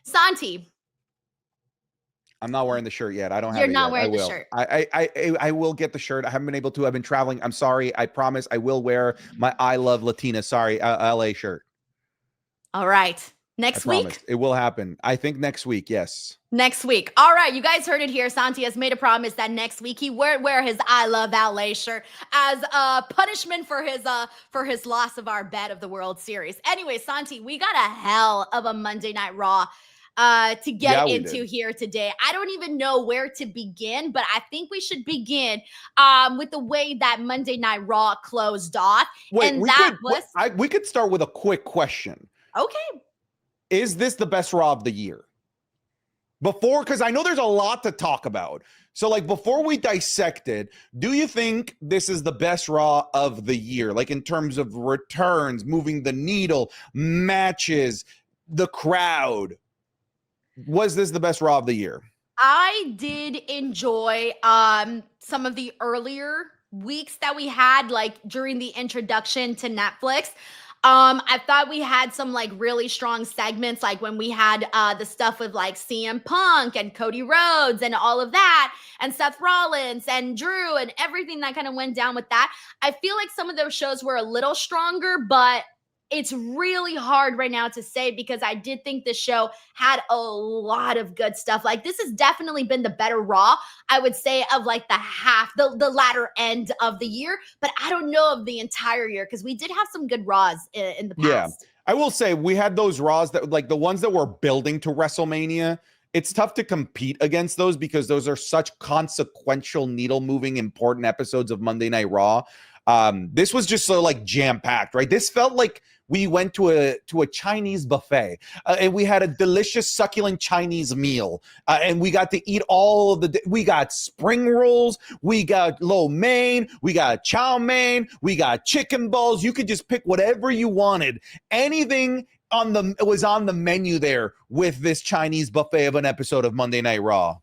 Santi, I'm not wearing the shirt yet. I don't have you're it not yet. I wearing the will. shirt. I will get the shirt. I haven't been able to. I've been traveling. I'm sorry. I promise I will wear my I Love Latina, sorry, LA shirt. All right. I Next promise. week? It will happen. I think next week, yes. Next week. All right, you guys heard it here. Santi has made a promise that next week he will wear his I Love LA shirt as a punishment for his loss of our bet of the World Series. Anyway, Santi, we got a hell of a Monday Night Raw to get into here today. I don't even know where to begin, but I think we should begin with the way that Monday Night Raw closed off. Wait, we could start with a quick question. Okay. Is this the best Raw of the year? Because I know there's a lot to talk about. So, like, before we dissect it, do you think this is the best Raw of the year? Like, in terms of returns, moving the needle, matches, the crowd. Was this the best Raw of the year? I did enjoy some of the earlier weeks that we had, like during the introduction to Netflix. I thought we had some like really strong segments, like when we had the stuff with like CM Punk and Cody Rhodes and all of that, and Seth Rollins and Drew and everything that kind of went down with that. I feel like some of those shows were a little stronger, but it's really hard right now to say because I did think the show had a lot of good stuff. Like this has definitely been the better Raw, I would say, of like the latter end of the year. But I don't know of the entire year because we did have some good Raws in the past. Yeah, I will say we had those Raws that like the ones that were building to WrestleMania. It's tough to compete against those because those are such consequential, needle-moving, important episodes of Monday Night Raw. This was just so like jam-packed, right? This felt like we went to a Chinese buffet and we had a delicious, succulent Chinese meal. And we got to eat all of we got spring rolls, we got lo mein, we got chow mein, we got chicken balls. You could just pick whatever you wanted. Anything was on the menu there with this Chinese buffet of an episode of Monday Night Raw.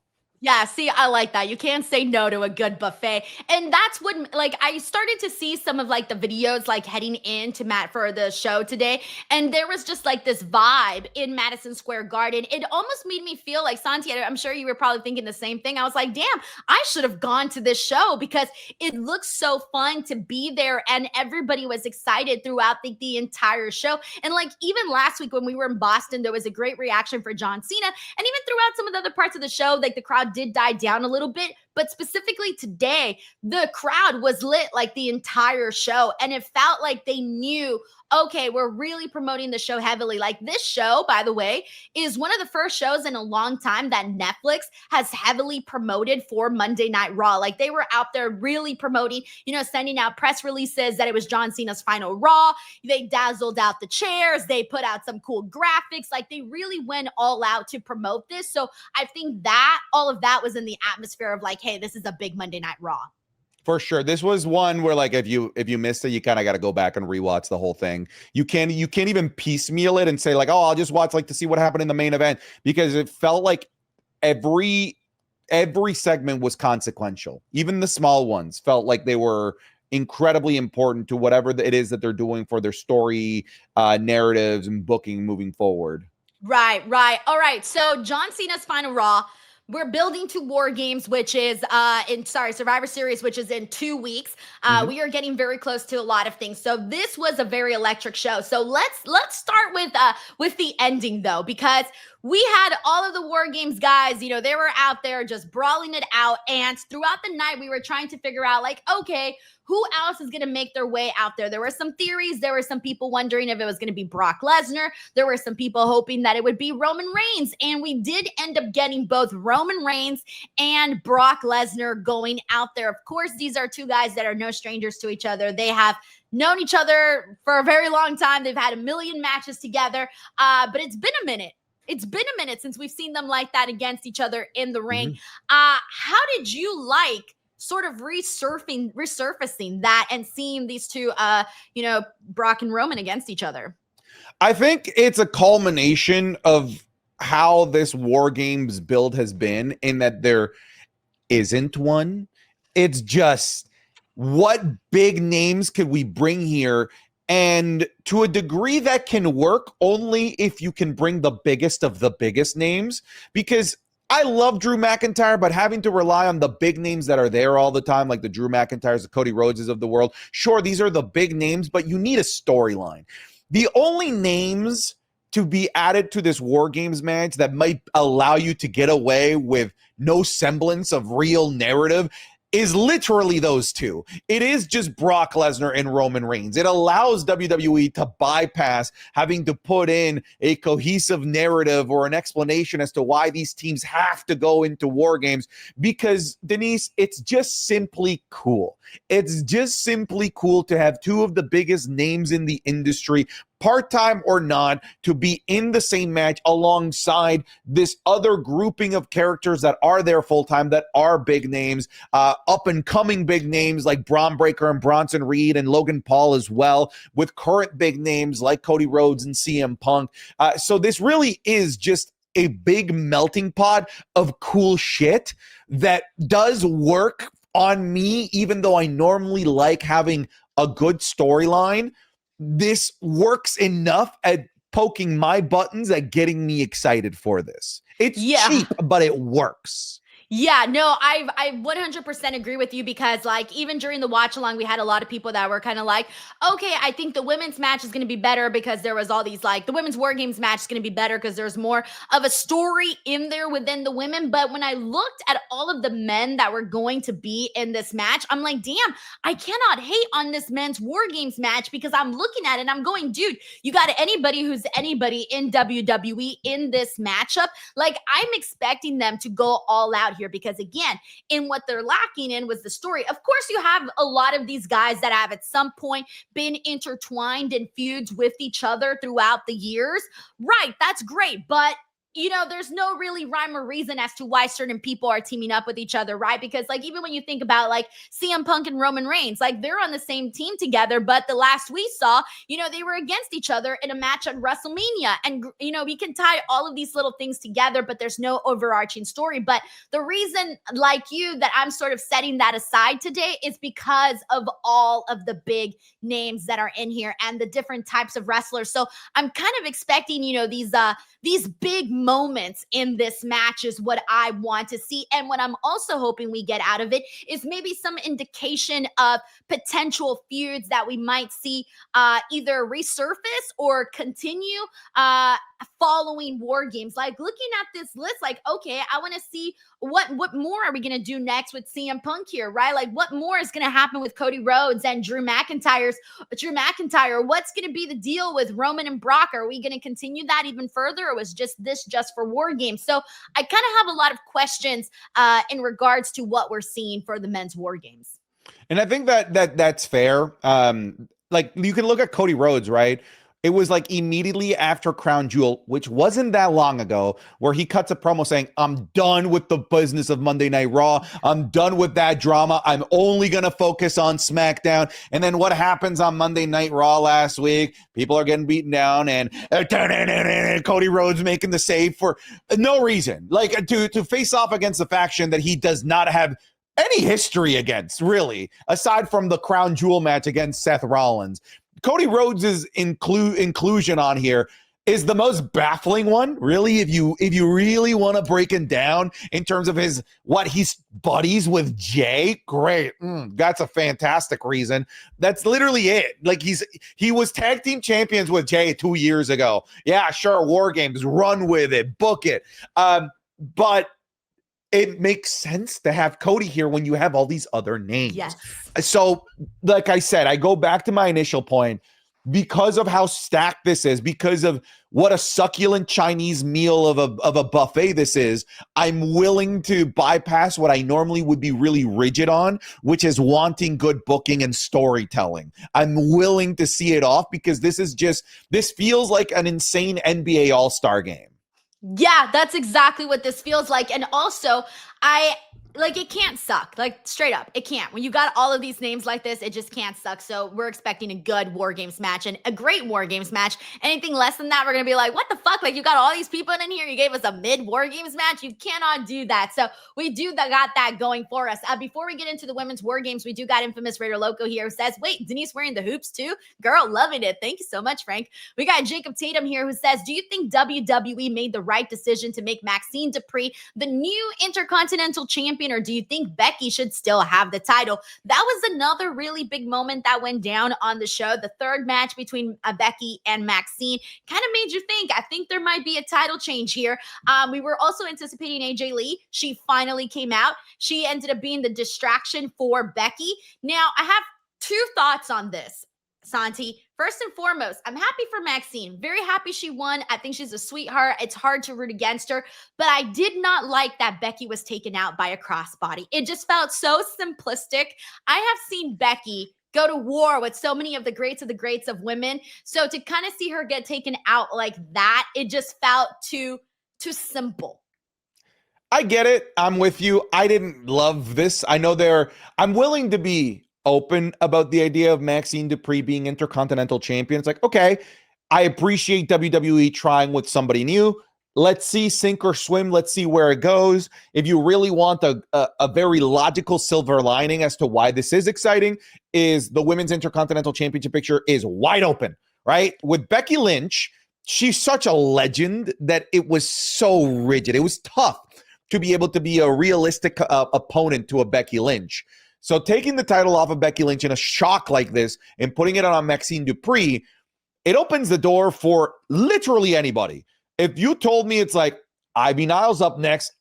Yeah, see, I like that. You can't say no to a good buffet. And that's what, like, I started to see some of, like, the videos, like, heading into Matt for the show today. And there was just, like, this vibe in Madison Square Garden. It almost made me feel like, Santi, I'm sure you were probably thinking the same thing. I was like, damn, I should have gone to this show because it looks so fun to be there. And everybody was excited throughout the entire show. And, like, even last week when we were in Boston, there was a great reaction for John Cena. And even throughout some of the other parts of the show, like, the crowd did die down a little bit, but specifically today, the crowd was lit like the entire show, and it felt like they knew, okay, we're really promoting the show heavily. Like this show, by the way, is one of the first shows in a long time that Netflix has heavily promoted for Monday Night Raw. Like they were out there really promoting, sending out press releases that it was John Cena's final Raw. They dazzled out the chairs. They put out some cool graphics. Like they really went all out to promote this. So I think that all of that was in the atmosphere of like, hey, this is a big Monday Night Raw. For sure. This was one where like if you missed it, you kind of got to go back and rewatch the whole thing. You can't even piecemeal it and say like, oh, I'll just watch like to see what happened in the main event, because it felt like every segment was consequential. Even the small ones felt like they were incredibly important to whatever it is that they're doing for their story, narratives and booking moving forward. Right. All right. So John Cena's final Raw. We're building to Wargames, which is Survivor Series, which is in 2 weeks. We are getting very close to a lot of things. So this was a very electric show. So let's start with the ending though, because we had all of the Wargames guys, they were out there just brawling it out. And throughout the night, we were trying to figure out like, okay, who else is going to make their way out there? There were some theories. There were some people wondering if it was going to be Brock Lesnar. There were some people hoping that it would be Roman Reigns. And we did end up getting both Roman Reigns and Brock Lesnar going out there. Of course, these are two guys that are no strangers to each other. They have known each other for a very long time. They've had a million matches together, but it's been a minute. It's been a minute since we've seen them like that against each other in the ring. How did you like sort of resurfacing that and seeing these two, Brock and Roman against each other? I think it's a culmination of how this War Games build has been, in that there isn't one. It's just, what big names could we bring here And to a degree that can work only if you can bring the biggest of the biggest names, because I love Drew McIntyre, but having to rely on the big names that are there all the time, like the Drew McIntyres, the Cody Rhodeses of the world. Sure, these are the big names, but you need a storyline. The only names to be added to this War Games match that might allow you to get away with no semblance of real narrative is literally those two. It is just Brock Lesnar and Roman Reigns. It allows WWE to bypass having to put in a cohesive narrative or an explanation as to why these teams have to go into War Games, because, Denise, it's just simply cool. It's just simply cool to have two of the biggest names in the industry, part-time or not, to be in the same match alongside this other grouping of characters that are there full-time, that are big names, up-and-coming big names like Braun Breaker and Bronson Reed and Logan Paul as well, with current big names like Cody Rhodes and CM Punk. So this really is just a big melting pot of cool shit that does work on me, even though I normally like having a good storyline. This works enough at poking my buttons at getting me excited for this. It's cheap, but it works. Yeah, no, I 100% agree with you, because like even during the watch along, we had a lot of people that were kind of like, okay, I think the women's match is going to be better because there was all these, like, the women's War Games match is going to be better because there's more of a story in there within the women. But when I looked at all of the men that were going to be in this match, I'm like, damn, I cannot hate on this men's War Games match, because I'm looking at it and I'm going, dude, you got anybody who's anybody in WWE in this matchup. Like, I'm expecting them to go all out here, because again, in what they're lacking in was the story. Of course, you have a lot of these guys that have at some point been intertwined in feuds with each other throughout the years. Right, that's great, but you know, there's no really rhyme or reason as to why certain people are teaming up with each other, right? Because like, even when you think about like CM Punk and Roman Reigns, like they're on the same team together, but the last we saw, you know, they were against each other in a match at WrestleMania. And, you know, we can tie all of these little things together, but there's no overarching story. But the reason, like you, that I'm sort of setting that aside today is because of all of the big names that are in here and the different types of wrestlers. So I'm kind of expecting, you know, these big moments in this match is what I want to see. And what I'm also hoping we get out of it is maybe some indication of potential feuds that we might see either resurface or continue following War Games. Like, looking at this list, like, okay, I want to see what more are we going to do next with CM Punk here, right? Like, what more is going to happen with Cody Rhodes and Drew McIntyre? What's going to be the deal with Roman and Brock? Are we going to continue that even further, or was this just for War Games? So I kind of have a lot of questions in regards to what we're seeing for the men's War Games. And I think that's fair. Like, you can look at Cody Rhodes, right? It was like immediately after Crown Jewel, which wasn't that long ago, where he cuts a promo saying, I'm done with the business of Monday Night Raw. I'm done with that drama. I'm only going to focus on SmackDown. And then what happens on Monday Night Raw last week? People are getting beaten down, and Cody Rhodes making the save for no reason. Like, to face off against the faction that he does not have any history against, really, aside from the Crown Jewel match against Seth Rollins. Cody Rhodes' inclusion on here is the most baffling one, really, if you really want to break him down in terms of he's buddies with Jay. Great. That's a fantastic reason. That's literally it. Like, he was tag team champions with Jay 2 years ago. Yeah, sure, War Games, run with it, book it. But it makes sense to have Cody here when you have all these other names. Yes. So, like I said, I go back to my initial point. Because of how stacked this is, because of what a succulent Chinese meal of a buffet this is, I'm willing to bypass what I normally would be really rigid on, which is wanting good booking and storytelling. I'm willing to see it off, because this feels like an insane NBA All-Star game. Yeah, that's exactly what this feels like. And also, I like it can't suck. Like straight up, it can't. When you got all of these names like this, it just can't suck. So we're expecting a good War Games match and a great War Games match. Anything less than that, we're gonna be like, what the fuck? Like you got all these people in here, you gave us a mid War Games match. You cannot do that. So we got that going for us. Before we get into the women's War Games, we do got Infamous Raider Loco here who says, wait, Denise wearing the hoops too? Girl, loving it. Thank you so much, Frank. We got Jacob Tatum here who says, do you think WWE made the right decision to make Maxine Dupree the new Intercontinental Champion, or do you think Becky should still have the title? That was another really big moment that went down on the show. The third match between Becky and Maxine kind of made you think, I think there might be a title change here. We were also anticipating AJ Lee. She finally came out. She ended up being the distraction for Becky. Now, I have two thoughts on this, Santi. First and foremost, I'm happy for Maxine. Very happy she won. I think she's a sweetheart. It's hard to root against her, but I did not like that Becky was taken out by a crossbody. It just felt so simplistic. I have seen Becky go to war with so many of the greats of women. So to kind of see her get taken out like that, it just felt too simple. I get it. I'm with you. I didn't love this. I know I'm willing to be open about the idea of Maxine Dupree being Intercontinental Champion. It's like, okay, I appreciate WWE trying with somebody new. Let's see, sink or swim. Let's see where it goes. If you really want a very logical silver lining as to why this is exciting, is the Women's Intercontinental Championship picture is wide open, right? With Becky Lynch, she's such a legend that it was so rigid. It was tough to be able to be a realistic opponent to a Becky Lynch. So taking the title off of Becky Lynch in a shock like this and putting it on Maxine Dupree, it opens the door for literally anybody. If you told me it's like, Ivy Niles up next,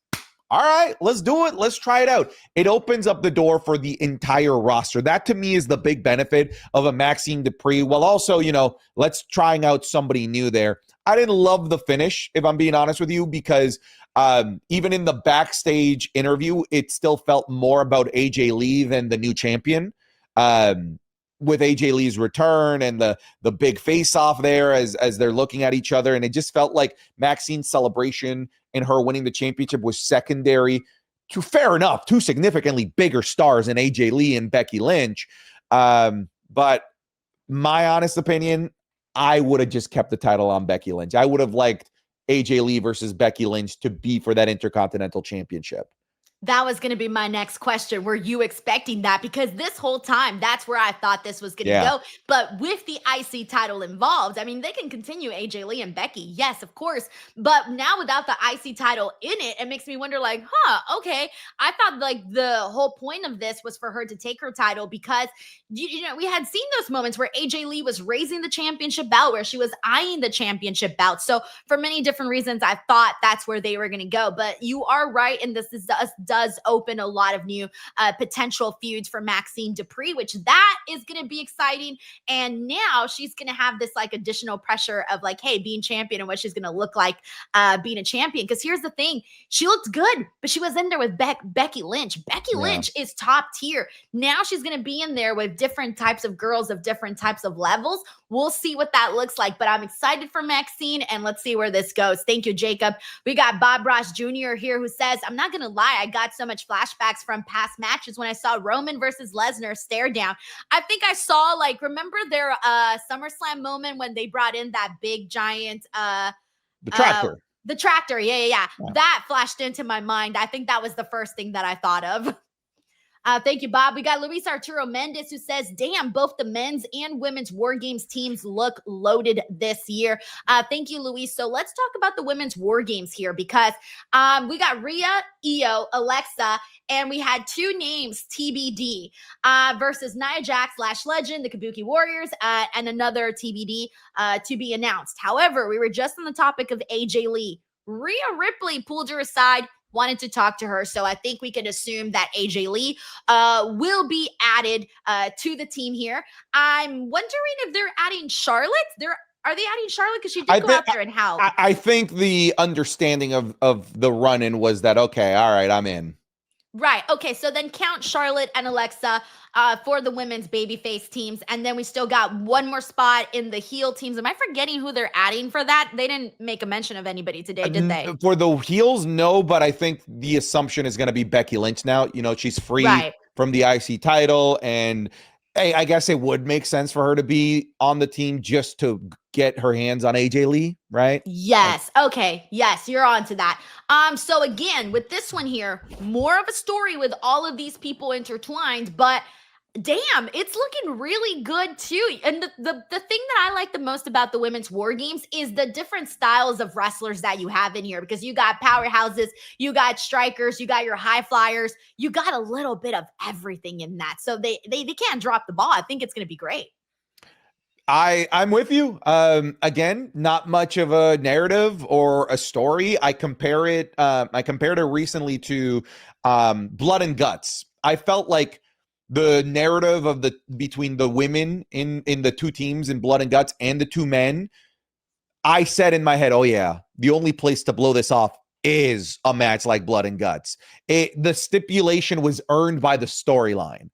all right, let's do it. Let's try it out. It opens up the door for the entire roster. That to me is the big benefit of a Maxine Dupree, while also, let's trying out somebody new there. I didn't love the finish, if I'm being honest with you, because even in the backstage interview, it still felt more about AJ Lee than the new champion. With AJ Lee's return and the big face off there as they're looking at each other. And it just felt like Maxine's celebration and her winning the championship was secondary to, fair enough, two significantly bigger stars in AJ Lee and Becky Lynch. But my honest opinion, I would have just kept the title on Becky Lynch. I would have liked AJ Lee versus Becky Lynch to be for that Intercontinental Championship. That was going to be my next question. Were you expecting that? Because this whole time, that's where I thought this was going to go. But with the IC title involved, I mean, they can continue AJ Lee and Becky. Yes, of course. But now without the IC title in it, it makes me wonder like, okay. I thought like the whole point of this was for her to take her title because, we had seen those moments where AJ Lee was raising the championship belt, where she was eyeing the championship belt. So for many different reasons, I thought that's where they were going to go. But you are right. And this does open a lot of new potential feuds for Maxine Dupree, which that is going to be exciting. And now she's going to have this like additional pressure of like, hey, being champion and what she's going to look like being a champion. Because here's the thing, she looked good, but she was in there with Becky Lynch. Becky Lynch is top tier. Now she's going to be in there with different types of girls of different types of levels. We'll see what that looks like, but I'm excited for Maxine and let's see where this goes. Thank you, Jacob. We got Bob Ross Jr. here who says, I'm not going to lie, I got so much flashbacks from past matches when I saw Roman versus Lesnar stare down. I think I saw remember their SummerSlam moment when they brought in that big giant the tractor. The tractor, yeah. That flashed into my mind. I think that was the first thing that I thought of. Thank you, Bob. We got Luis Arturo Mendez who says, damn, both the men's and women's War Games teams look loaded this year. Thank you, Luis. So let's talk about the women's War Games here because we got Rhea, Io, Alexa, and we had two names, TBD, versus Nia Jax, Lash Legend, the Kabuki Warriors, and another TBD to be announced. However, we were just on the topic of AJ Lee. Rhea Ripley pulled her aside, wanted to talk to her. So I think we can assume that AJ Lee will be added to the team here. I'm wondering if they're adding Charlotte. Are they adding Charlotte? Because she did go out there and howl. I think the understanding of the run-in was that, okay, all right, I'm in. Right. Okay. So then count Charlotte and Alexa for the women's babyface teams. And then we still got one more spot in the heel teams. Am I forgetting who they're adding for that? They didn't make a mention of anybody today, did they? For the heels, no, but I think the assumption is going to be Becky Lynch now. You know, she's free Right. from the IC title, and hey, I guess it would make sense for her to be on the team just to get her hands on AJ Lee, right? Like, Yes. Okay. Yes, you're on to that. So again, with this one here, more of a story with all of these people intertwined, but damn, it's looking really good too. And the thing that I like the most about the women's war games is the different styles of wrestlers that you have in here, because you got powerhouses, you got strikers, you got your high flyers, you got a little bit of everything in that. So they can't drop the ball. I think it's going to be great. I'm with you. Again, not much of a narrative or a story. I compared it recently to Blood and Guts. I felt like the narrative of the between the women in the two teams in Blood and Guts and the two men, I said in my head, oh yeah, the only place to blow this off is a match like Blood and Guts. The stipulation was earned by the storyline.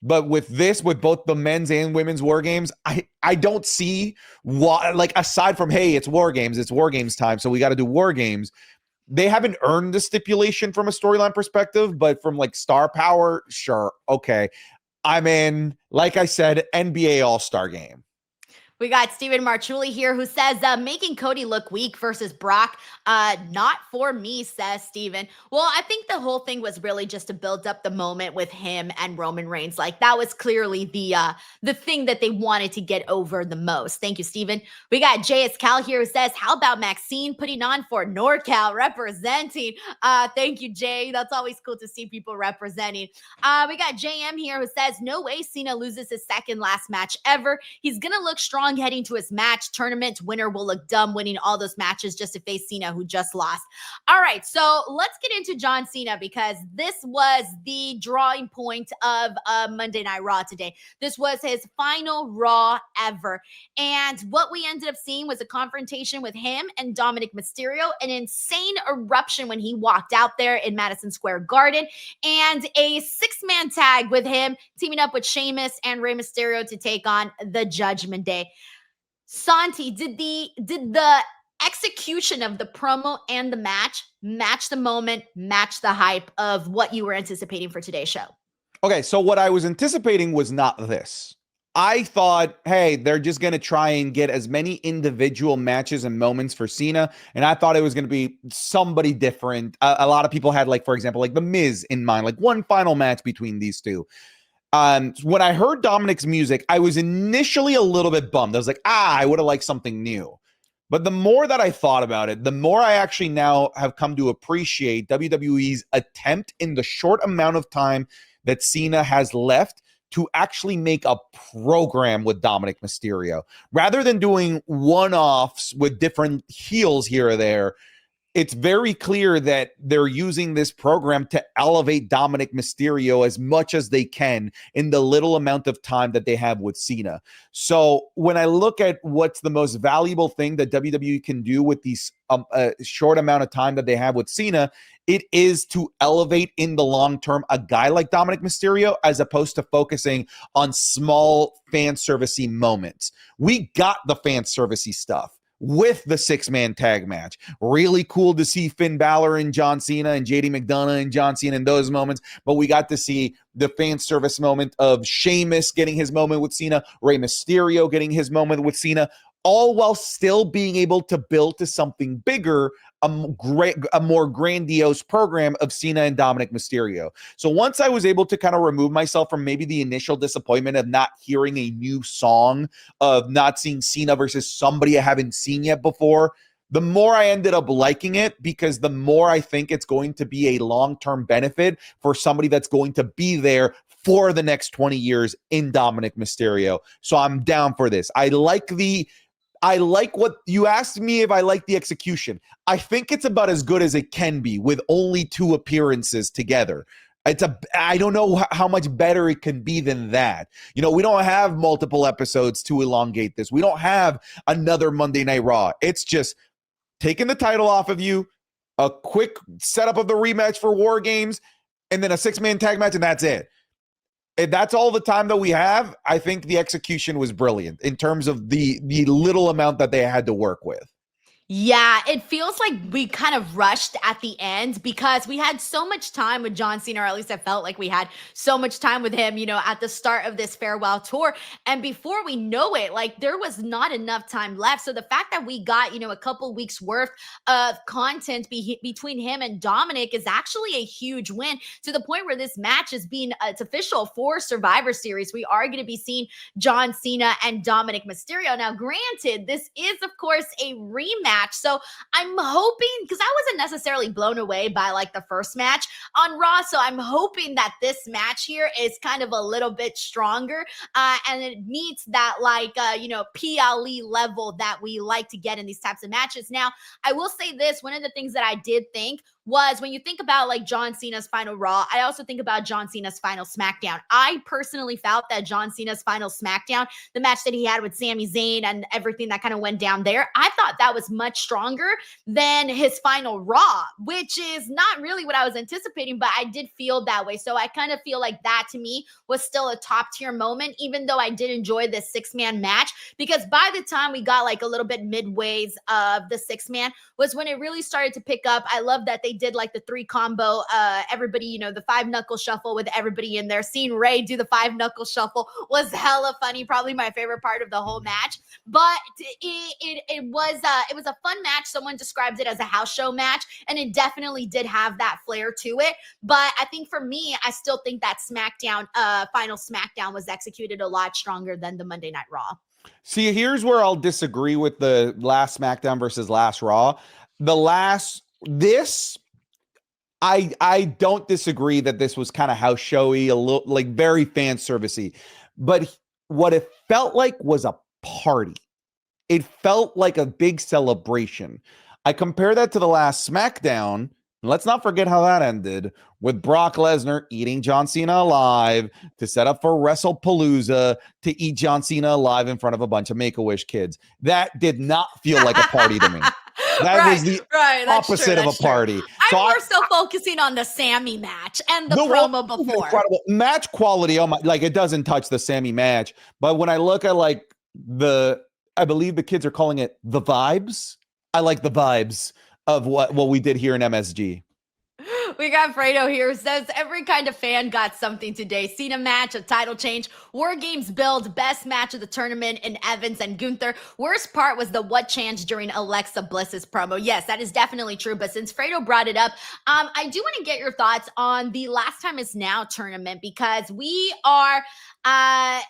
But with this, with both the men's and women's war games, I don't see what, like, aside from, hey, it's war games time, so we got to do war games. They haven't earned the stipulation from a storyline perspective, but from like star power, sure, okay. I'm in, like I said, NBA All-Star game. We got Steven Marchuli here who says, making Cody look weak versus Brock. Not for me, says Steven. Well, I think the whole thing was really just to build up the moment with him and Roman Reigns. Like, that was clearly the thing that they wanted to get over the most. Thank you, Steven. We got JS Cal here who says, how about Maxine putting on for NorCal, representing? Thank you, Jay. That's always cool to see people representing. We got JM here who says, no way Cena loses his second last match ever. He's going to look strong heading to his match. Tournament winner will look dumb winning all those matches just to face Cena, who just lost. All right, so let's get into John Cena, because this was the drawing point of Monday Night Raw today. This was his final Raw ever. And what we ended up seeing was a confrontation with him and Dominic Mysterio, an insane eruption when he walked out there in Madison Square Garden, and a six-man tag with him teaming up with Sheamus and Rey Mysterio to take on the Judgment Day. Santi, did the execution of the promo and the match the moment, match the hype of what you were anticipating for today's show? Okay, so what I was anticipating was not this. I thought, hey, they're just going to try and get as many individual matches and moments for Cena, and I thought it was going to be somebody different. A lot of people had, like, for example, like The Miz in mind, like one final match between these two. When I heard Dominic's music, I was initially a little bit bummed. I was like, I would have liked something new. But the more that I thought about it, the more I actually now have come to appreciate WWE's attempt in the short amount of time that Cena has left to actually make a program with Dominic Mysterio. Rather than doing one-offs with different heels here or there, it's very clear that they're using this program to elevate Dominic Mysterio as much as they can in the little amount of time that they have with Cena. So when I look at what's the most valuable thing that WWE can do with these short amount of time that they have with Cena, it is to elevate in the long term a guy like Dominic Mysterio, as opposed to focusing on small fan servicey moments. We got the fan servicey stuff with the six-man tag match. Really cool to see Finn Balor and John Cena and JD McDonough and John Cena in those moments, but we got to see the fan service moment of Sheamus getting his moment with Cena, Rey Mysterio getting his moment with Cena, all while still being able to build to something bigger, a more grandiose program of Cena and Dominic Mysterio. So once I was able to kind of remove myself from maybe the initial disappointment of not hearing a new song, of not seeing Cena versus somebody I haven't seen yet before, the more I ended up liking it, because the more I think it's going to be a long-term benefit for somebody that's going to be there for the next 20 years in Dominic Mysterio. So I'm down for this. I like what you asked me, if I like the execution. I think it's about as good as it can be with only 2 appearances together. I don't know how much better it can be than that. You know, we don't have multiple episodes to elongate this. We don't have another Monday Night Raw. It's just taking the title off of you, a quick setup of the rematch for War Games, and then a 6-man tag match, and that's it. If that's all the time that we have, I think the execution was brilliant in terms of the little amount that they had to work with. Yeah, it feels like we kind of rushed at the end because we had so much time with John Cena, or at least I felt like we had so much time with him, at the start of this farewell tour. And before we know it, like there was not enough time left. So the fact that we got, a couple weeks worth of content between him and Dominic is actually a huge win, to the point where this match is being, it's official for Survivor Series. We are going to be seeing John Cena and Dominic Mysterio. Now, granted, this is, of course, a rematch. So I'm hoping, because I wasn't necessarily blown away by like the first match on Raw. So I'm hoping that this match here is kind of a little bit stronger and it meets that PLE level that we like to get in these types of matches. Now, I will say this, one of the things that I did think was, when you think about like John Cena's final Raw, I also think about John Cena's final SmackDown. I personally felt that John Cena's final SmackDown, the match that he had with Sami Zayn and everything that kind of went down there, I thought that was much stronger than his final Raw, which is not really what I was anticipating, but I did feel that way. So I kind of feel like that to me was still a top tier moment, even though I did enjoy this 6-man match, because by the time we got like a little bit midways of the 6-man was when it really started to pick up. I love that they did like the 3 combo, everybody, the 5-knuckle shuffle with everybody in there. Seeing Ray do the 5-knuckle shuffle was hella funny, probably my favorite part of the whole match. But it was a fun match. Someone described it as a house show match, and it definitely did have that flair to it. But I think for me, I still think that SmackDown, final SmackDown, was executed a lot stronger than the Monday Night Raw. See, here's where I'll disagree with the last SmackDown versus last Raw. I don't disagree that this was kind of house showy, a little like very fan servicey, but what it felt like was a party. It felt like a big celebration. I compare that to the last SmackDown. Let's not forget how that ended, with Brock Lesnar eating John Cena alive to set up for WrestlePalooza to eat John Cena alive in front of a bunch of Make-A-Wish kids. That did not feel like a party to me. That was the opposite of a party. I'm more so focusing on the Sami match and the promo before. Incredible match quality. Oh my, like it doesn't touch the Sami match. But when I look at like I believe the kids are calling it the vibes. I like the vibes of what we did here in MSG. We got Fredo here, who says every kind of fan got something today. Cena match, a title change, Wargames build, best match of the tournament in Evans and Gunther. Worst part was the what changed during Alexa Bliss's promo. Yes, that is definitely true. But since Fredo brought it up, I do want to get your thoughts on the Last Time Is Now tournament, because we are that's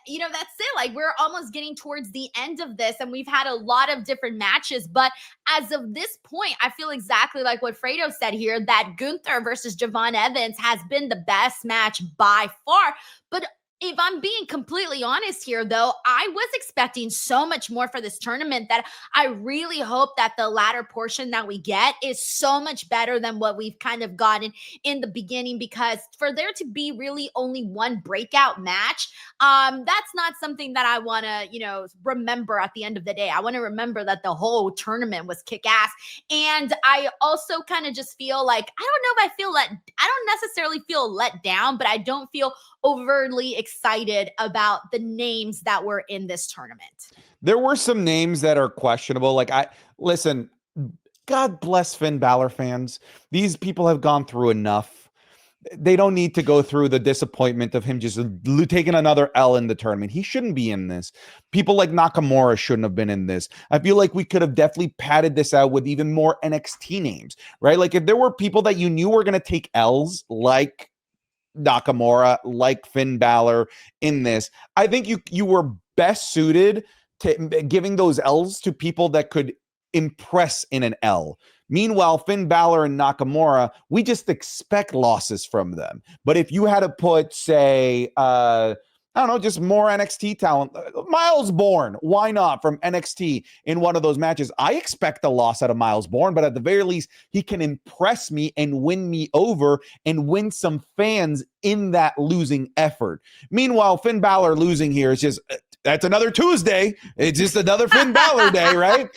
it. Like, we're almost getting towards the end of this, and we've had a lot of different matches. But as of this point, I feel exactly like what Fredo said here, that Gunther versus Javon Evans has been the best match by far. But if I'm being completely honest here, though, I was expecting so much more for this tournament that I really hope that the latter portion that we get is so much better than what we've kind of gotten in the beginning, because for there to be really only one breakout match, that's not something that I want to, remember at the end of the day. I want to remember that the whole tournament was kick-ass. And I also kind of just feel like, I don't know if I don't necessarily feel let down, but I don't feel overtly excited about the names that were in this tournament. There were some names that are questionable. Like, listen, God bless Finn Balor fans. These people have gone through enough. They don't need to go through the disappointment of him just taking another L in the tournament. He shouldn't be in this. People like Nakamura shouldn't have been in this. I feel like we could have definitely padded this out with even more NXT names, right? Like, if there were people that you knew were going to take L's, like Nakamura, like Finn Balor in this, I think you were best suited to giving those L's to people that could impress in an L. Meanwhile, Finn Balor and Nakamura, we just expect losses from them. But if you had to put, say, I don't know, just more NXT talent, Miles Bourne, why not, from NXT in one of those matches? I expect a loss out of Miles Bourne, but at the very least, he can impress me and win me over and win some fans in that losing effort. Meanwhile, Finn Balor losing here is just, that's another Tuesday. It's just another Finn Balor day, right?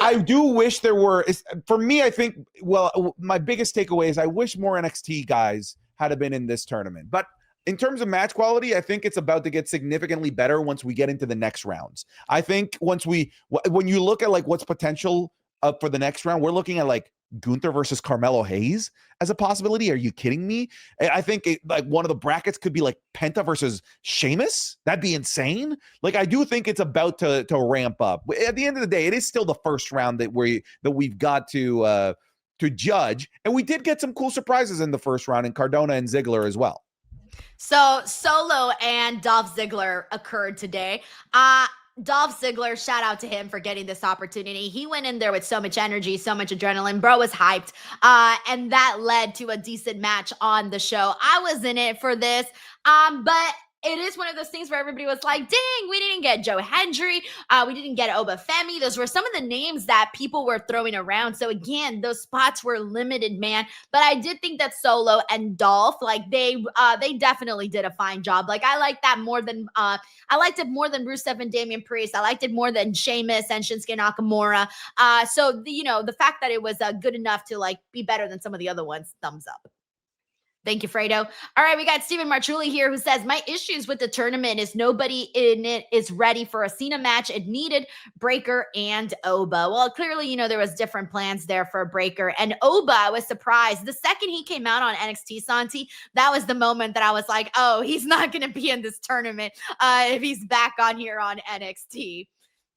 I do wish there were, for me, I think, well, my biggest takeaway is I wish more NXT guys had it been in this tournament. But in terms of match quality, I think it's about to get significantly better once we get into the next rounds. I think when you look at like what's potential up for the next round, we're looking at like Gunther versus Carmelo Hayes as a possibility. Are you kidding me? I think like one of the brackets could be like Penta versus Sheamus. That'd be insane. Like I do think it's about to ramp up. At the end of the day, it is still the first round that we've got to judge, and we did get some cool surprises in the first round in Cardona and Ziggler as well. So Solo and Dolph Ziggler occurred today. Dolph Ziggler, shout out to him for getting this opportunity. He went in there with so much energy, so much adrenaline. Bro was hyped. And that led to a decent match on the show. I was in it for this. But it is one of those things where everybody was like, dang, we didn't get Joe Hendry. We didn't get Obafemi. Those were some of the names that people were throwing around. So again, those spots were limited, man. But I did think that Solo and Dolph, like they definitely did a fine job. Like I liked that more than I liked it more than Rusev and Damian Priest. I liked it more than Sheamus and Shinsuke Nakamura. So the fact that it was good enough to like be better than some of the other ones, thumbs up. Thank you, Fredo. All right, we got Stephen Marchulli here who says, my issues with the tournament is nobody in it is ready for a Cena match. It needed Breaker and Oba. Well, clearly, there was different plans there for Breaker. And Oba, I was surprised. The second he came out on NXT, Santi, that was the moment that I was like, oh, he's not going to be in this tournament if he's back on here on NXT.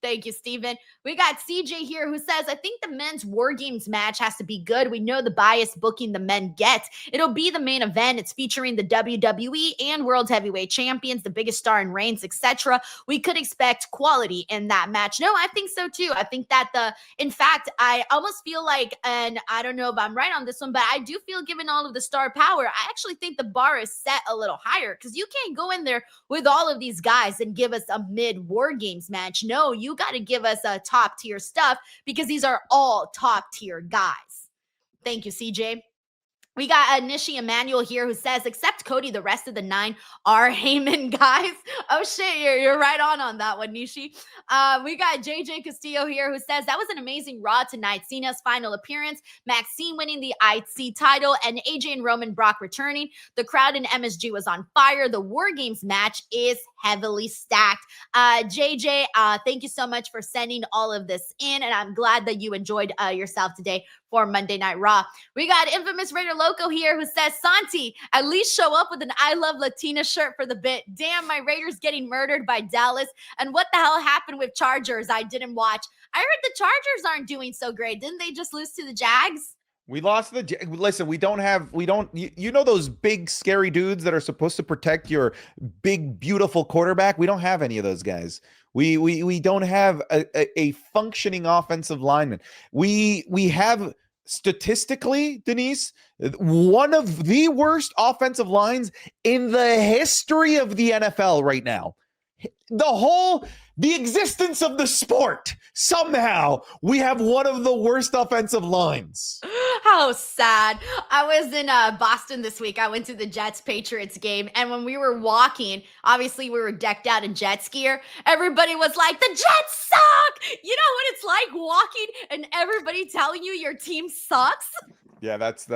Thank you, Steven. We got CJ here who says, I think the men's Wargames match has to be good. We know the bias booking the men get. It'll be the main event. It's featuring the WWE and World Heavyweight Champions, the biggest star in Reigns, etc. We could expect quality in that match. No, I think so too. I think that in fact, I almost feel like, and I don't know if I'm right on this one, but I do feel given all of the star power, I actually think the bar is set a little higher because you can't go in there with all of these guys and give us a mid Wargames match. No, you got to give us a top tier stuff because these are all top tier guys. Thank you, CJ. We got Nishi Emmanuel here who says, except Cody, the rest of the 9 are Heyman guys. Oh shit, you're right on that one, Nishi. We got JJ Castillo here who says, that was an amazing Raw tonight. Cena's final appearance, Maxine winning the IC title, and AJ and Roman Brock returning. The crowd in MSG was on fire. The War Games match is heavily stacked. JJ, thank you so much for sending all of this in, and I'm glad that you enjoyed yourself today for Monday Night Raw. We got Infamous Raider Loco here who says, Santi, at least show up with an I Love Latina shirt for the bit. Damn, my Raiders getting murdered by Dallas. And what the hell happened with Chargers? I didn't watch. I heard the Chargers aren't doing so great. Didn't they just lose to the Jags? We lost listen, you know those big scary dudes that are supposed to protect your big beautiful quarterback? We don't have any of those guys. We don't have a functioning offensive lineman. We have statistically, Denise, one of the worst offensive lines in the history of the NFL right now. The existence of the sport. Somehow we have one of the worst offensive lines. How sad. I was in Boston this week. I went to the Jets-Patriots game, and when we were walking, obviously we were decked out in Jets gear. Everybody was like, the Jets suck! You know what it's like walking and everybody telling you your team sucks? Yeah, that's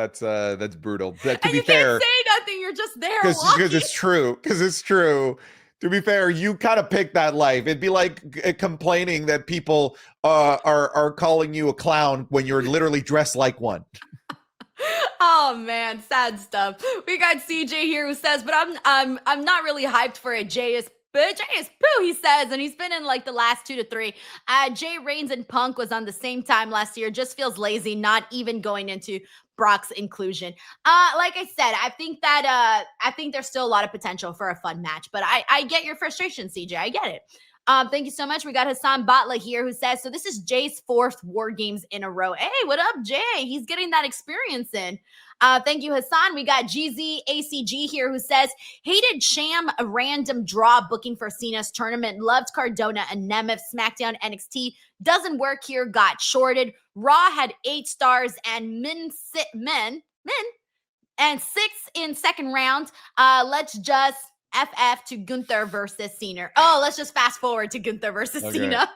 brutal. To and be you fair, can't say nothing. You're just there walking. Because it's true. To be fair, you kind of picked that life. It'd be like complaining that people are calling you a clown when you're literally dressed like one. Oh man, sad stuff. We got CJ here who says, but I'm not really hyped for it. Jay is poo, he says, and he's been in like the last 2 to 3. Jay Reigns and Punk was on the same time last year. Just feels lazy, not even going into Brock's inclusion. Like I said, I think there's still a lot of potential for a fun match, but I get your frustration, CJ. I get it. Thank you so much. We got Hassan Batla here who says, so this is Jay's 4th War Games in a row. Hey, what up, Jay? He's getting that experience in. Thank you, Hassan. We got GZACG here who says, hated sham a random draw booking for Cena's tournament. Loved Cardona and Nemeth. SmackDown NXT doesn't work here. Got shorted. Raw had 8 stars and men and 6 in second round. Let's just FF to Gunther versus Cena. Oh, let's just fast forward to Gunther versus Cena.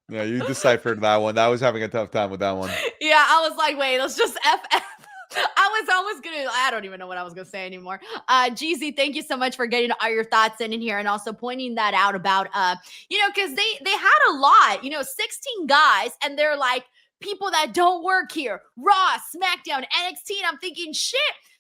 Yeah, you deciphered that one. I was having a tough time with that one. Yeah, I was like, wait, let's just FF. I was almost I don't even know what I was gonna say anymore. Jeezy, thank you so much for getting all your thoughts in here and also pointing that out about because they had a lot, 16 guys, and they're like people that don't work here. Raw, SmackDown, NXT, and I'm thinking, shit.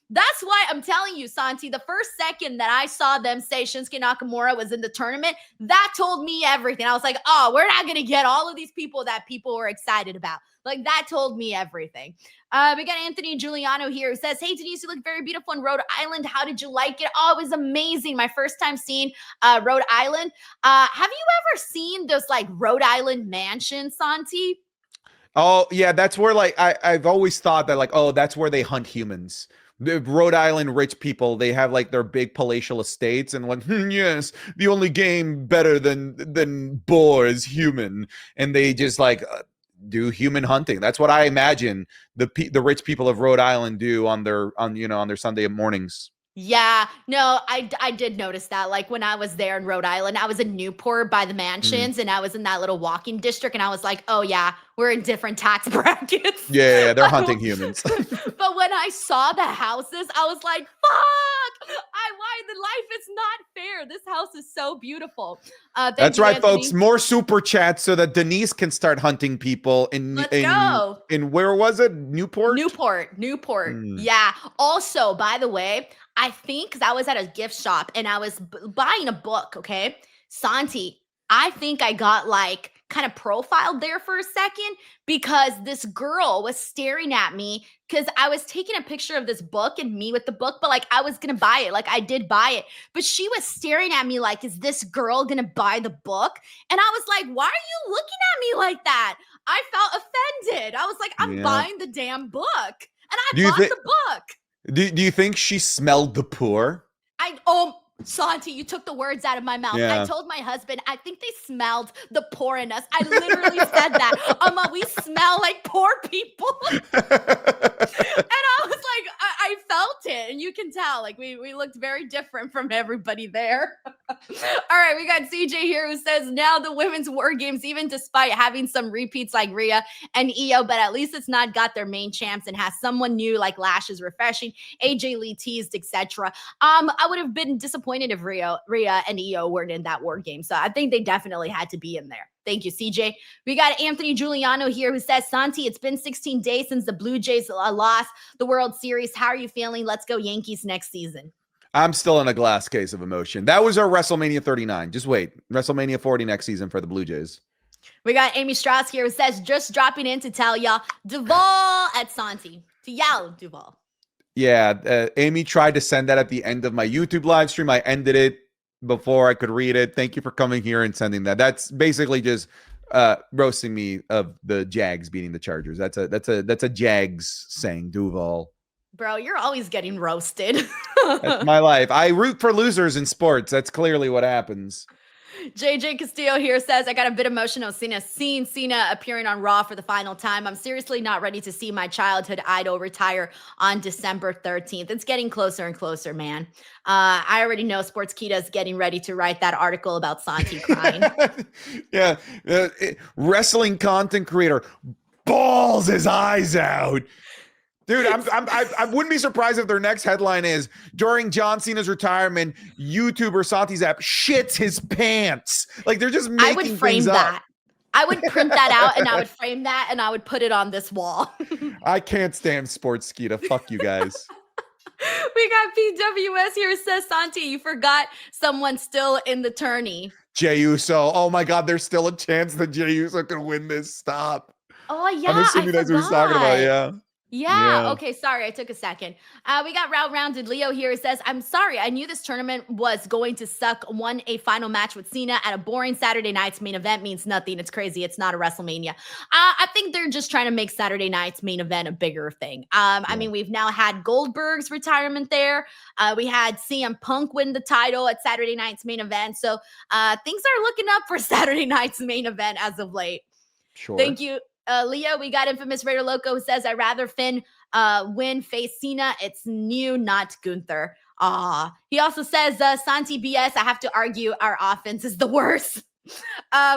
That's why I'm telling you, Santi, the first second that I saw them say Shinsuke Nakamura was in the tournament, that told me everything. I was like, oh, we're not going to get all of these people that people were excited about. Like, that told me everything. We got Anthony Giuliano here who says, hey, Denise, you look very beautiful in Rhode Island. How did you like it? Oh, it was amazing. My first time seeing Rhode Island. Have you ever seen those, like, Rhode Island mansions, Santi? Oh, yeah, that's where, like, I've always thought that, like, oh, that's where they hunt humans. The Rhode Island rich people, they have like their big palatial estates, and like, yes, the only game better than boar is human, and they just like do human hunting. That's what I imagine the rich people of Rhode Island do on their Sunday mornings. Yeah, no, I did notice that. Like when I was there in Rhode Island, I was in Newport by the mansions, and I was in that little walking district, and I was like, oh yeah, we're in different tax brackets. Yeah, they're hunting humans. But when I saw the houses, I was like, fuck, why the life is not fair. This house is so beautiful. That's right, Anthony. folks. More super chats so that Denise can start hunting people Let's go. In where was it? Newport? Newport. Yeah. Also, by the way, I think because I was at a gift shop and I was buying a book, okay? Santi, I think I got like kind of profiled there for a second because this girl was staring at me because I was taking a picture of this book and me with the book, but like I was going to buy it. Like I did buy it, but she was staring at me like, is this girl going to buy the book? And I was like, why are you looking at me like that? I felt offended. I was like, I'm buying the damn book. And I bought the book. Do you think she smelled the pour? Santi, you took the words out of my mouth. Yeah. I told my husband, I think they smelled the poor in us. I literally said that. We smell like poor people. And I was like, I felt it. And you can tell, like, we looked very different from everybody there. All right, we got CJ here who says, now the women's war games, even despite having some repeats like Rhea and Io, but at least it's not got their main champs and has someone new like Lashes refreshing, AJ Lee teased, etc. I would have been disappointed if Rhea and Io weren't in that war game. So I think they definitely had to be in there. Thank you, CJ. We got Anthony Giuliano here who says, Santi, it's been 16 days since the Blue Jays lost the World Series. How are you feeling? Let's go Yankees next season. I'm still in a glass case of emotion. That was our WrestleMania 39. Just wait. WrestleMania 40 next season for the Blue Jays. We got Amy Strauss here who says, just dropping in to tell y'all, Duval at Santi. To y'all, Duval. Yeah, Amy tried to send that at the end of my YouTube live stream. I ended it before I could read it. Thank you for coming here and sending that. That's basically just roasting me of the Jags beating the Chargers. That's a Jags saying, Duval. Bro, you're always getting roasted. That's my life. I root for losers in sports. That's clearly what happens. JJ Castillo here says, I got a bit emotional seeing Cena appearing on Raw for the final time. I'm seriously not ready to see my childhood idol retire on December 13th. It's getting closer and closer, man. I already know Sportskeeda is getting ready to write that article about Santi crying. Yeah. Wrestling content creator balls his eyes out. Dude, I wouldn't be surprised if their next headline is, during John Cena's retirement, YouTuber Santi's app shits his pants. Like, they're just making I would frame things that. up. I would print that out and I would frame that and I would put it on this wall. I can't stand Sportskeeda. Fuck you guys. We got PWS here who says, Santi, you forgot someone still in the tourney. Jey Uso. Oh my God, there's still a chance that Jey Uso can win this. Stop. Oh, yeah. I'm assuming that's what he's talking about. Yeah. Yeah. Okay. Sorry. I took a second. We got Rounded Leo here. He says, I'm sorry. I knew this tournament was going to suck. Won a final match with Cena at a boring Saturday night's main event means nothing. It's crazy. It's not a WrestleMania. I think they're just trying to make Saturday night's main event a bigger thing. I mean, we've now had Goldberg's retirement there. We had CM Punk win the title at Saturday night's main event. So things are looking up for Saturday night's main event as of late. Sure. Thank you. Leo, we got Infamous Raider Loco who says, I'd rather Finn win face Cena. It's new, not Gunther. He also says, Santi BS, I have to argue our offense is the worst.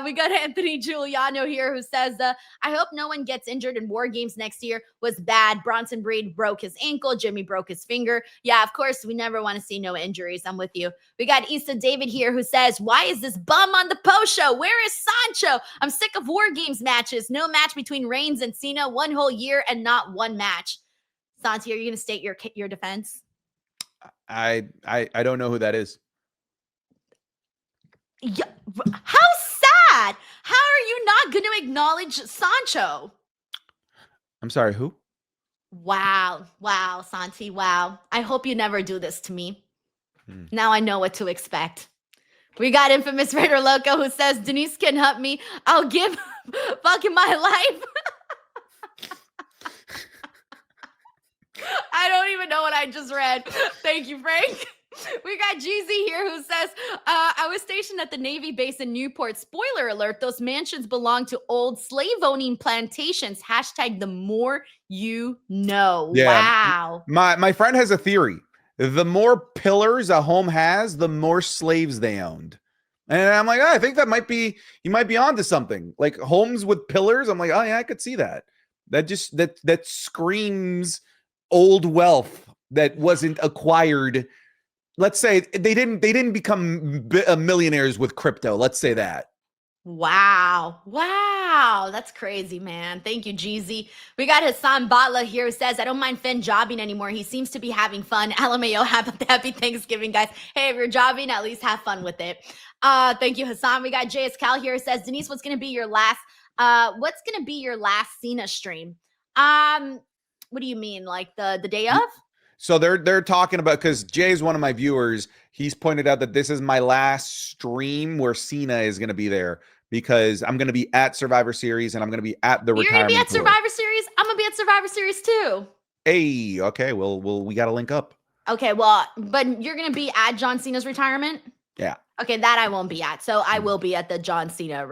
We got Anthony Giuliano here who says, I hope no one gets injured in War Games next year. Was bad. Bronson Reed broke his ankle. Jimmy broke his finger. Yeah, of course, we never want to see no injuries. I'm with you. We got Issa David here who says, why is this bum on the post show? Where is Sancho? I'm sick of War Games matches. No match between Reigns and Cena one whole year and not one match. Santi, are you going to state your defense? I don't know who that is. Yeah, how sad. How are you not going to acknowledge Sancho? I'm sorry, who? Wow, Santi, wow. I hope you never do this to me. Now I know what to expect. We got Infamous Raider Loco who says, Denise can help me. I'll give fucking my life. I don't even know what I just read. Thank you, Frank. We got Jeezy here who says, I was stationed at the Navy base in Newport. Spoiler alert, those mansions belong to old slave-owning plantations. Hashtag the more you know. Yeah. Wow. My friend has a theory. The more pillars a home has, the more slaves they owned. And I'm like, oh, I think you might be onto something. Like homes with pillars. I'm like, oh yeah, I could see that. That screams old wealth that wasn't acquired. Let's say they didn't become millionaires with crypto. Let's say that. Wow. That's crazy, man. Thank you, Jeezy. We got Hassan Batla here who says, I don't mind Finn jobbing anymore. He seems to be having fun. LMAO, happy Thanksgiving, guys. Hey, if you're jobbing, at least have fun with it. Thank you, Hassan. We got JS Cal here who says, Denise, what's going to be your last Cena stream? What do you mean? Like the day of? So they're talking about, because Jay is one of my viewers. He's pointed out that this is my last stream where Cena is going to be there, because I'm going to be at Survivor Series and I'm going to be at the You're going to be at Survivor Series? I'm going to be at Survivor Series too. Hey, okay. Well, we got to link up. Okay, well, but you're going to be at John Cena's retirement? Yeah. Okay, that I won't be at. So I will be at the John Cena,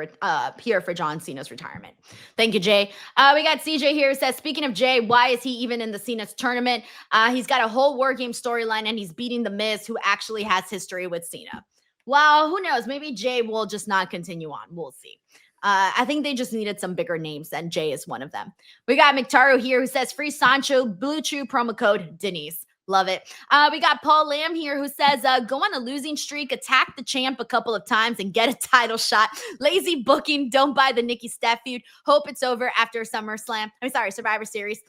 here for John Cena's retirement. Thank you, Jay. We got CJ here who says, speaking of Jay, why is he even in the Cena's tournament? He's got a whole War Game storyline and he's beating The Miz, who actually has history with Cena. Well, who knows? Maybe Jay will just not continue on. We'll see. I think they just needed some bigger names, and Jay is one of them. We got McTaro here who says, free Sancho, Blue Chew, promo code Denise. Love it. We got Paul Lamb here who says, go on a losing streak, attack the champ a couple of times and get a title shot. Lazy booking. Don't buy the Nikki Steph feud. Hope it's over after SummerSlam. I'm sorry, Survivor Series.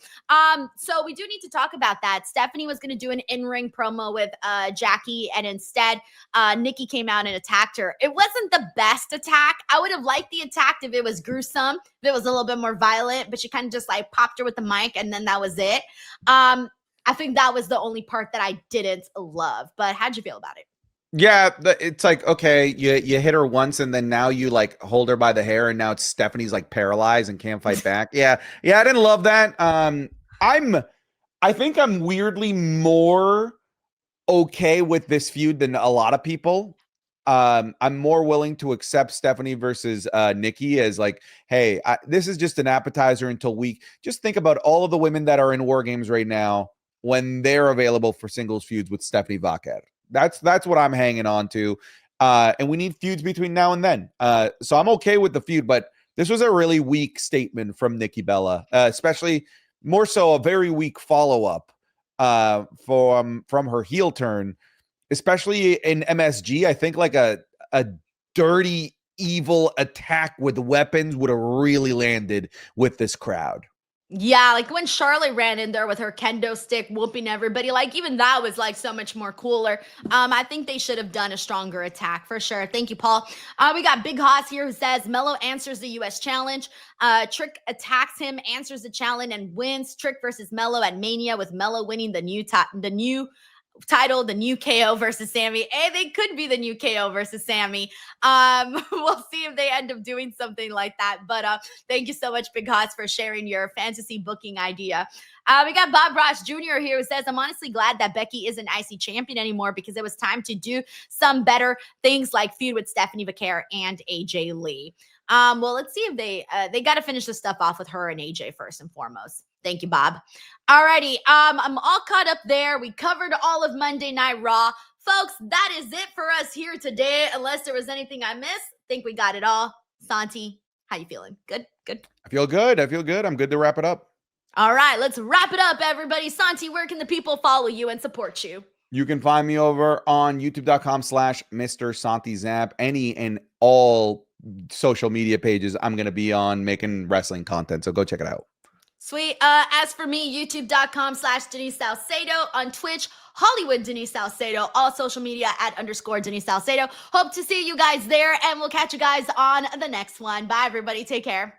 So we do need to talk about that. Stephanie was going to do an in-ring promo with Jackie, and instead Nikki came out and attacked her. It wasn't the best attack. I would have liked the attack if it was gruesome, if it was a little bit more violent, but she kind of just like popped her with the mic and then that was it. I think that was the only part that I didn't love. But how'd you feel about it? Yeah, it's like, okay, you hit her once and then now you like hold her by the hair and now it's Stephanie's like paralyzed and can't fight back. Yeah, I didn't love that. I think I'm weirdly more okay with this feud than a lot of people. I'm more willing to accept Stephanie versus Nikki as like, hey, this is just an appetizer until we just think about all of the women that are in War Games right now when they're available for singles feuds with Stephanie Vaquer. That's what I'm hanging on to. And we need feuds between now and then. So I'm okay with the feud, but this was a really weak statement from Nikki Bella, especially more so a very weak follow-up from her heel turn, especially in MSG. I think like a dirty, evil attack with weapons would have really landed with this crowd. Yeah, like when Charlotte ran in there with her kendo stick, whooping everybody, like even that was like so much more cooler. I think they should have done a stronger attack for sure. Thank you, Paul. We got Big Hoss here who says Mello answers the U.S. challenge. Trick attacks him, answers the challenge, and wins. Trick versus Mello at Mania, with Mello winning the new title, the new KO versus Sammy. Hey, they could be the new KO versus Sammy. We'll see if they end up doing something like that. But thank you so much, Big Hots, for sharing your fantasy booking idea. We got Bob Ross Jr. here who says, I'm honestly glad that Becky isn't IC champion anymore, because it was time to do some better things like feud with Stephanie Vaquer and AJ Lee. Well, let's see if they got to finish this stuff off with her and AJ first and foremost. Thank you, Bob. Alrighty, I'm all caught up there. We covered all of Monday Night Raw. Folks, that is it for us here today. Unless there was anything I missed, think we got it all. Santi, how you feeling? Good? Good? I feel good. I'm good to wrap it up. All right, let's wrap it up, everybody. Santi, where can the people follow you and support you? You can find me over on youtube.com/Mr. Santi Zap. Any and all social media pages I'm going to be on making wrestling content. So go check it out. Sweet. As for me, youtube.com/Denise Salcedo, on Twitch, Hollywood Denise Salcedo, all social media @ Denise Salcedo. Hope to see you guys there, and we'll catch you guys on the next one. Bye, everybody. Take care.